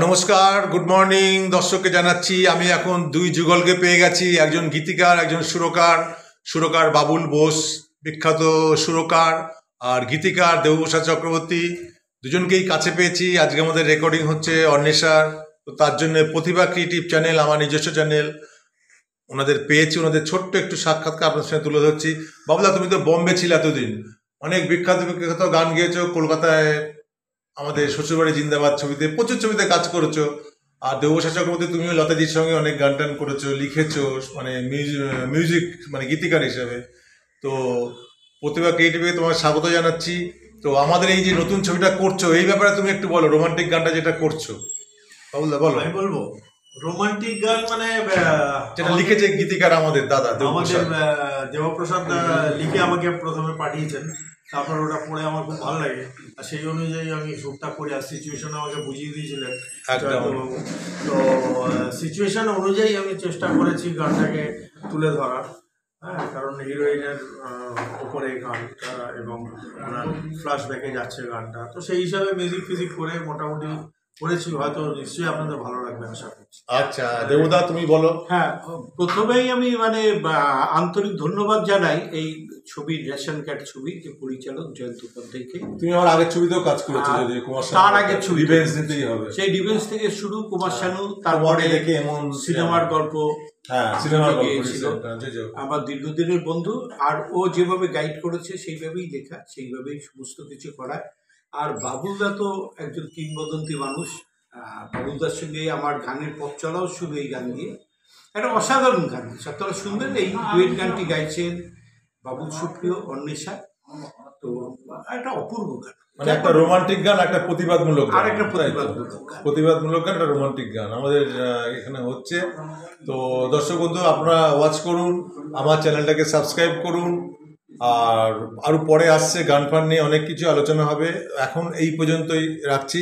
নমস্কার, good morning দর্শককে জানাচ্ছি। আমি এখন দুই যুগলকে পেয়ে গেছি, একজন গীতিকার, একজন সুরকার। সুরকার বাবুল বোস, বিখ্যাত সুরকার, আর গীতিকার দেবপ্রসাদ চক্রবর্তী। দুজনকেই কাছে পেয়েছি। আজকে আমাদের রেকর্ডিং হচ্ছে অন্বেষার। তো তার জন্য প্রতিভা ক্রিয়েটিভ চ্যানেল, আমার নিজস্ব চ্যানেল, ওনাদের পেয়েছি। ওনাদের ছোট্ট একটু সাক্ষাৎকার আপনার সঙ্গে তুলে ধরছি। বাবুদা, তুমি তো বম্বে ছিলে এতদিন, অনেক বিখ্যাত বিখ্যাত গান গেয়েছো। কলকাতায় আমাদের শ্বশুরবাড়ি জিন্দাবাদ ছবিতে, প্রচুর ছবিতে কাজ করেছো। আর দেবপ্রসাদ চক্রবর্তী, তুমিও লতাজির সঙ্গে অনেক গান টান করেছো, লিখেছো, মানে মিউজিক মানে গীতিকার হিসেবে। তো প্রতিভা ক্রিয়েটিভে তোমার স্বাগত জানাচ্ছি। তো আমাদের এই যে নতুন ছবিটা করছো, এই ব্যাপারে তুমি একটু বলো, রোমান্টিক গানটা যেটা করছো। বাবুদা বলো। আমি বলবো রোমান্টিক গান মানে যেটা লিখেছে গীতিকার আমাদের দাদা আমাদের দেবপ্রসাদ। দেবপ্রসাদ লিখে আমাকে প্রথমে পাঠিয়েছেন। তারপর ওটা পড়ে আমার খুব ভালো লাগে, আর সেই অনুযায়ী আমি সুরটা করে, আর সিচুয়েশন আমাকে বুঝিয়ে দিয়েছিলেন জয়ন্তবাবু। তো সিচুয়েশন অনুযায়ী আমি চেষ্টা করেছি গানটাকে তুলে ধরার। হ্যাঁ, কারণ হিরোইনের ওপরে গানটা এবং ফ্ল্যাশব্যাকে যাচ্ছে গানটা, তো সেই হিসাবে মিউজিক ফিজিক করে মোটামুটি করেছি। হয়তো নিশ্চয়ই আপনাদের ভালো লাগবে আশা করছি। আচ্ছা দেবদা, তুমি বলো। হ্যাঁ, প্রথমেই আমি আন্তরিক ধন্যবাদ জানাই এই ছবির রেশন কার্ড ছবির যে পরিচালক জয়ন্ত উপাধ্যায়কে। তুমি আমার আগের ছবিতেও কাজ করেছো, যদি কুমার শানু, তার আগের ছবি ডিফেন্স নিতেই হবে। সেই ডিফেন্স থেকে শুরু, কুমার শানু, তারপরে দেখে এমন সিনেমার গল্প। হ্যাঁ, সিনেমার গল্প ছিল ছিল আমার দীর্ঘদিনের বন্ধু। আর ও যেভাবে গাইড করেছে সেইভাবেই লেখা, সেইভাবেই সমস্ত কিছু করা। আর বাবুলদা তো একজন কিংবদন্তি মানুষ। বাবুলদার সঙ্গে আমার গানের পথ চলাও শুরু এই গান দিয়ে। একটা অসাধারণ গান, আপনারা শুনবেন। এই ডুয়েট গানটি গাইছেন বাবুল সুপ্রিয়, অন্বেষা। তো একটা অপূর্ব গান, মানে একটা রোমান্টিক গান, একটা প্রতিবাদমূলক গান, আর একটা প্রতিবাদমূলক গান। প্রতিবাদমূলক গান, একটা রোমান্টিক গান আমাদের এখানে হচ্ছে। তো দর্শক বন্ধু, আপনারা ওয়াচ করুন, আমার চ্যানেলটাকে সাবস্ক্রাইব করুন। আর আরও পরে আসছে গান ফান নিয়ে অনেক কিছু আলোচনা হবে। এখন এই পর্যন্তই রাখছি।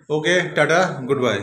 ওকে, টাটা, গুড বাই।